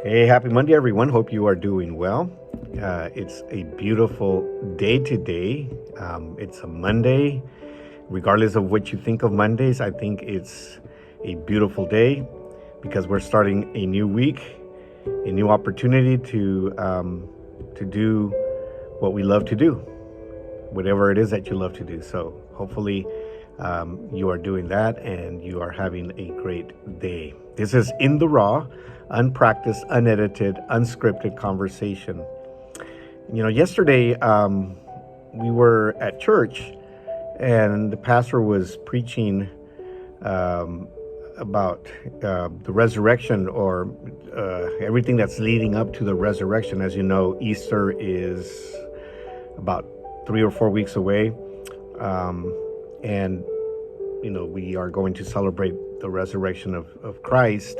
Hey, happy Monday, everyone. Hope you are doing well. It's a beautiful day today. It's a Monday. Regardless of what you think of Mondays, I think it's a beautiful day because we're starting a new week, a new opportunity to do what we love to do, whatever it is that you love to do. So hopefully you are doing that and you are having a great day. This is In the Raw, unpracticed, unedited, unscripted conversation. Yesterday we were at church and the pastor was preaching about the resurrection, or everything that's leading up to the resurrection. As you know, Easter is about 3 or 4 weeks away. And we are going to celebrate the resurrection of Christ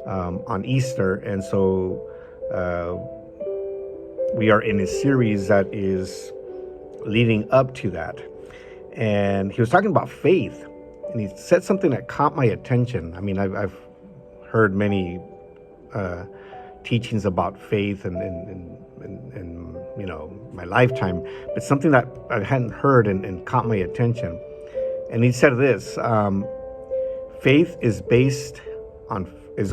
on Easter. And so we are in a series that is leading up to that. And he was talking about faith, and he said something that caught my attention. I mean, I've heard many teachings about faith and my lifetime, but something that I hadn't heard and caught my attention. And he said this: faith is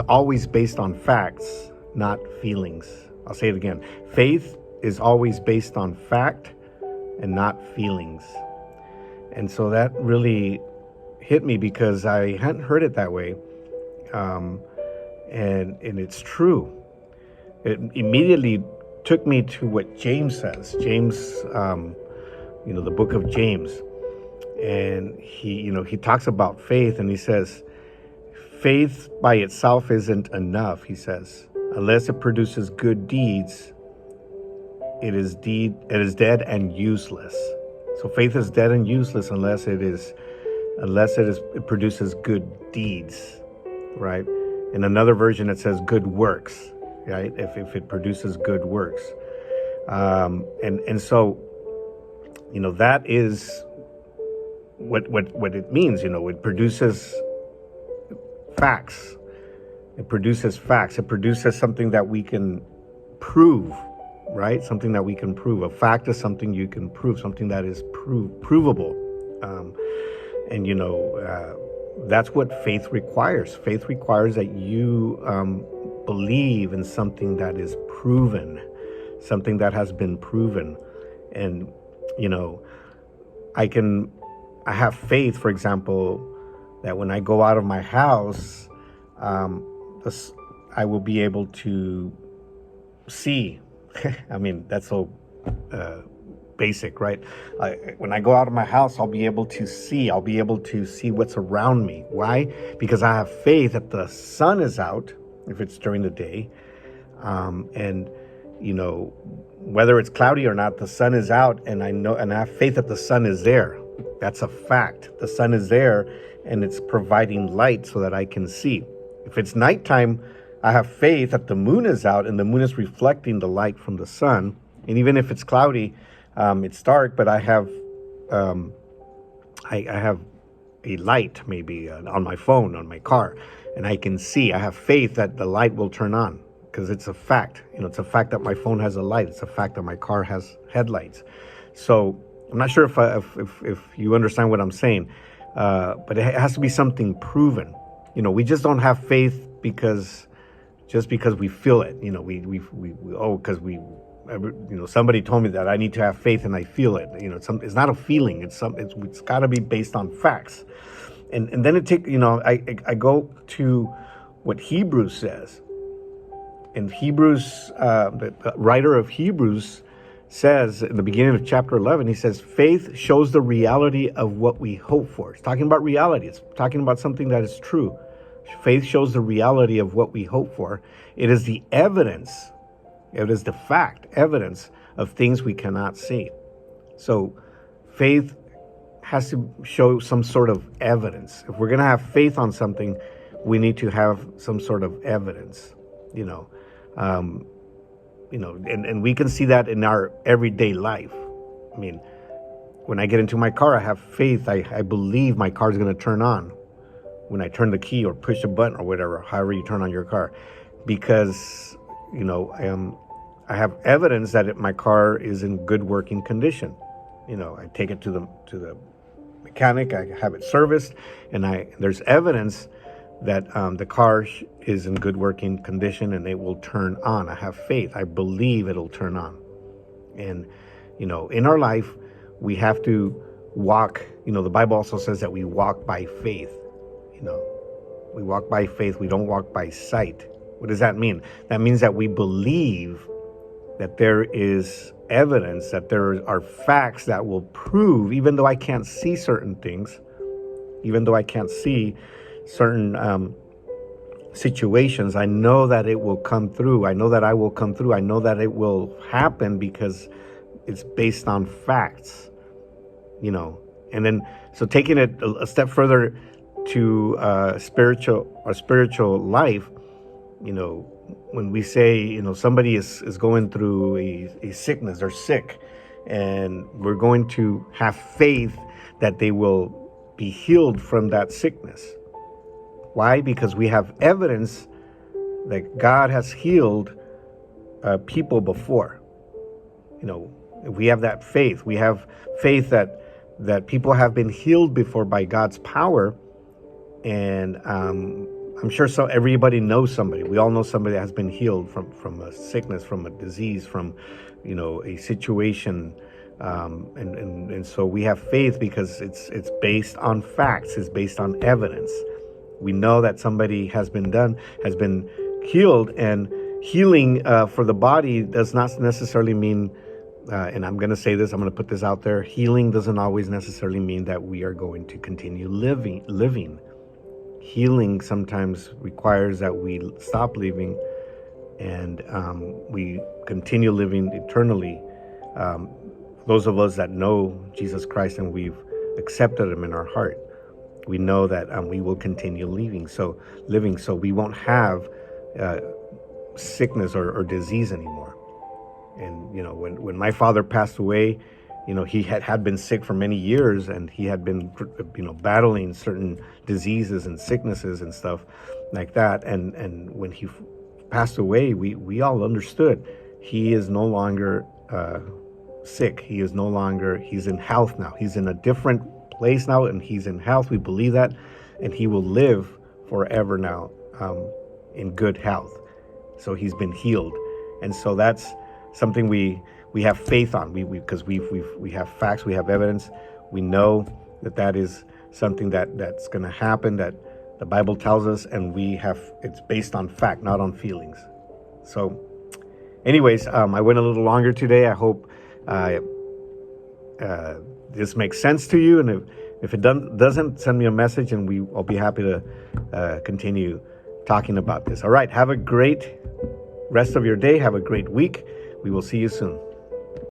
always based on facts, not feelings. I'll say it again. Faith is always based on fact and not feelings. And so that really hit me because I hadn't heard it that way. And it's true. It immediately took me to what James says. James, the book of James. And he talks about faith, and he says, faith by itself isn't enough, he says. Unless it produces good deeds, it is dead and useless. So faith is dead and useless unless it produces good deeds, right? In another version, it says good works, right? If it produces good works, and so that is what it means. It produces facts. It produces facts. It produces something that we can prove, right? Something that we can prove. A fact is something you can prove, something that is provable. And that's what faith requires. Faith requires that you believe in something that is proven, something that has been proven. And I have faith, for example, that when I go out of my house, I will be able to see. I mean, that's so basic, right? When I go out of my house, I'll be able to see. I'll be able to see what's around me. Why? Because I have faith that the sun is out, if it's during the day. And whether it's cloudy or not, the sun is out, and I have faith that the sun is there. That's a fact. The sun is there, and it's providing light so that I can see. If it's nighttime, I have faith that the moon is out and the moon is reflecting the light from the sun. And even if it's cloudy, it's dark, but I have I have a light maybe on my phone, on my car, and I can see. I have faith that the light will turn on because it's a fact. It's a fact that my phone has a light. It's a fact that my car has headlights. So I'm not sure if you understand what I'm saying, but it has to be something proven. We just don't have faith because we feel it. Because somebody told me that I need to have faith and I feel it. It's not a feeling. It's got to be based on facts. And then I go to what Hebrews says. And Hebrews, the writer of Hebrews says in the beginning of chapter 11, he says, faith shows the reality of what we hope for. It's talking about reality. It's talking about something that is true. Faith shows the reality of what we hope for. It is the evidence. It is the fact, evidence of things we cannot see. So faith has to show some sort of evidence. If we're going to have faith on something, we need to have some sort of evidence, and we can see that in our everyday life. I mean, when I get into my car, I have faith. I believe my car is going to turn on when I turn the key or push a button or whatever, however you turn on your car. because, I have evidence that my car is in good working condition. I take it to the mechanic, I have it serviced, and there's evidence that the car is in good working condition and it will turn on. I have faith. I believe it'll turn on. And, in our life, we have to walk. The Bible also says that we walk by faith. We walk by faith. We don't walk by sight. What does that mean? That means that we believe that there is evidence, that there are facts that will prove, even though I can't see certain things, even though I can't see certain situations, I know that it will come through. I know that I will come through. I know that it will happen because it's based on facts, And then, so taking it a step further to spiritual life, when we say, somebody is going through a sickness, they're sick, and we're going to have faith that they will be healed from that sickness. Why? Because we have evidence that God has healed people before. We have that faith. We have faith that people have been healed before by God's power. And I'm sure everybody knows somebody. We all know somebody that has been healed from a sickness, from a disease, from a situation. And so we have faith because it's based on facts. It's based on evidence. We know that somebody has been healed, and healing for the body does not necessarily mean, and I'm going to say this, I'm going to put this out there, healing doesn't always necessarily mean that we are going to continue living. Healing sometimes requires that we stop living and we continue living eternally. Those of us that know Jesus Christ and we've accepted him in our heart, we know that we will continue living. So we won't have sickness or disease anymore. And when my father passed away, he had been sick for many years, and he had been battling certain diseases and sicknesses and stuff like that. And when he passed away, we all understood he is no longer sick. He's in health now. He's in a different place now, and he's in health. We believe that, and he will live forever now in good health. So he's been healed, and so that's something we have faith on. Because we have facts, we have evidence. We know that is something that's going to happen, that the Bible tells us, and it's based on fact, not on feelings. So, anyways, I went a little longer today. I hope this makes sense to you, and if it doesn't, send me a message, and I'll be happy to continue talking about this. All right, have a great rest of your day. Have a great week. We will see you soon.